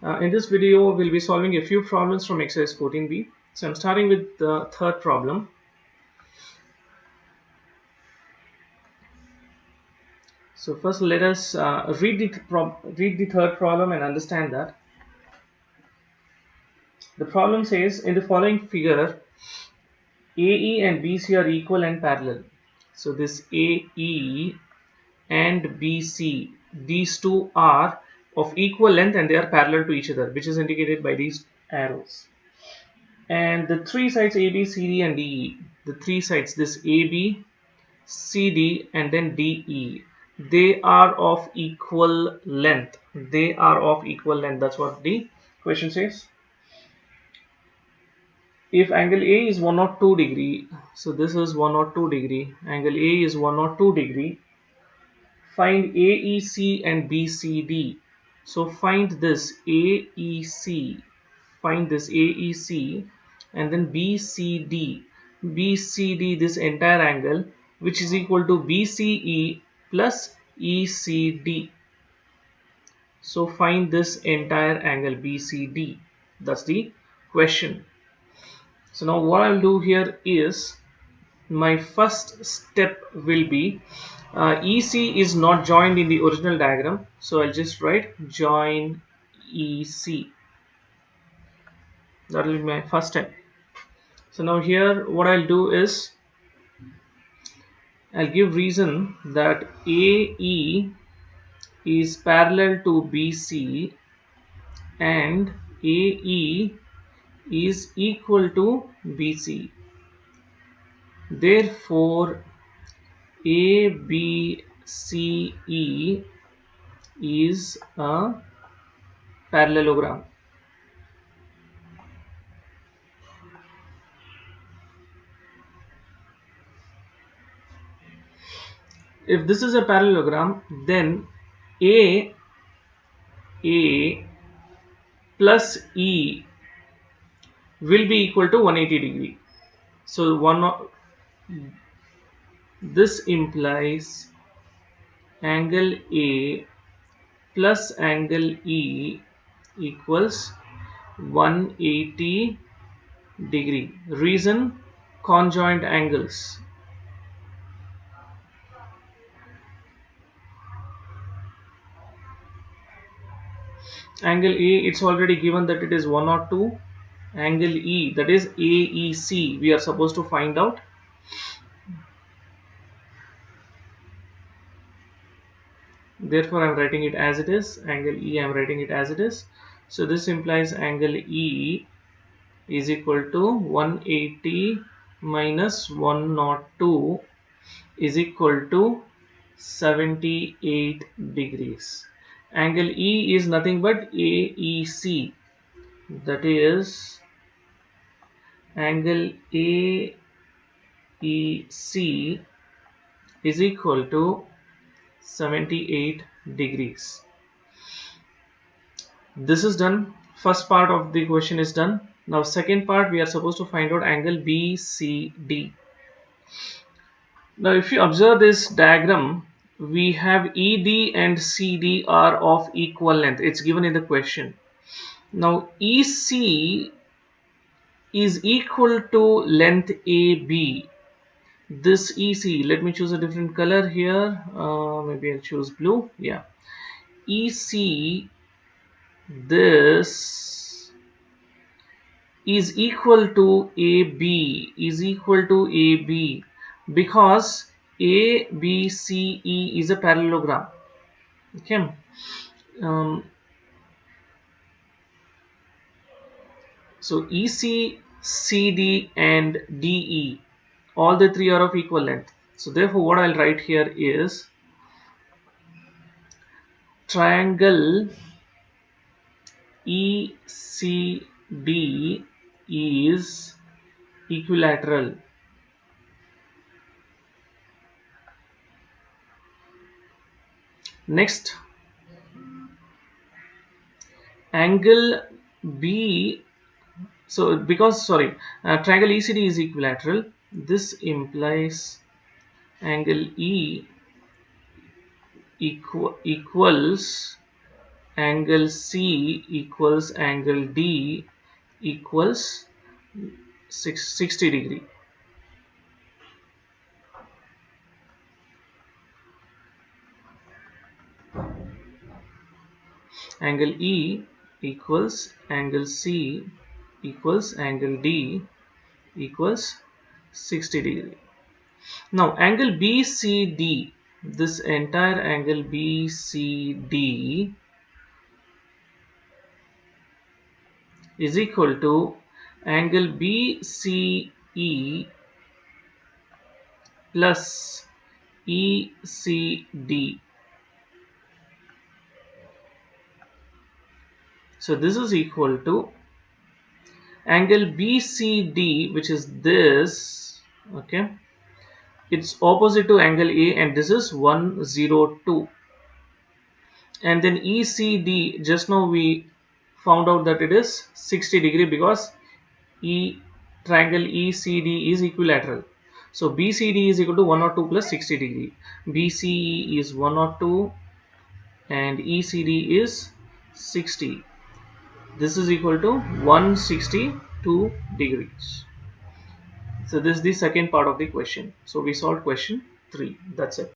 In this video, we'll be solving a few problems from exercise 14b. So I'm starting with the third problem. So first, let us read the third problem and understand that. The problem says, in the following figure, AE and BC are equal and parallel. So this AE and BC, these two are of equal length and they are parallel to each other, which is indicated by these arrows. And the three sides AB, CD and DE, the three sides, this AB, CD and then DE, they are of equal length. They are of equal length. That's what the question says. If angle A is 102 degree, so this is 102 degree, angle A is 102 degree, find AEC and BCD. So find this AEC, find this AEC and then BCD. BCD, this entire angle, which is equal to BCE plus ECD. So find this entire angle BCD. That's the question. So now what I'll do here is, my first step will be EC is not joined in the original diagram, so I'll just write join EC. That will be my first step. So now here what I'll do is, I'll give reason that AE is parallel to BC and AE is equal to BC. Therefore ABCE is a parallelogram. If this is a parallelogram, then A plus E will be equal to 180 degree. So this implies angle A plus angle E equals 180 degree. Reason, conjoint angles. Angle A, it's already given that it is 102. Angle E, that is AEC, we are supposed to find out. Therefore I am writing it as it is. Angle E, I am writing it as it is. So this implies angle E is equal to 180 minus 102 is equal to 78 degrees. Angle E is nothing but AEC, that is angle AEC is equal to 78 degrees. This is done. First part of the question is done. Now second part, we are supposed to find out angle BCD. Now if you observe this diagram, we have ED and CD are of equal length. It's given in the question. Now EC is equal to length AB. This EC, let me choose a different color here. Maybe I'll choose blue. Yeah. EC, this is equal to AB, is equal to AB, because ABCE is a parallelogram. Okay. So EC, CD and DE, all the three are of equal length. So therefore what I'll write here is, triangle ECD is equilateral. Next, angle B, so because triangle ECD is equilateral, this implies angle E equals angle C equals angle D equals 60 degree. Angle E equals angle C equals angle D equals 60 degree. Now angle BCD, this entire angle BCD is equal to angle BCE plus ECD. So this is equal to angle BCD, which is this, okay, it's opposite to angle A, and this is 102. And then ECD, just now we found out that it is 60 degree because triangle ECD is equilateral. So BCD is equal to 102 plus 60 degree. BCE is 102 and ECD is 60. This is equal to 162 degrees. So this is the second part of the question. So we solved question 3. That's it.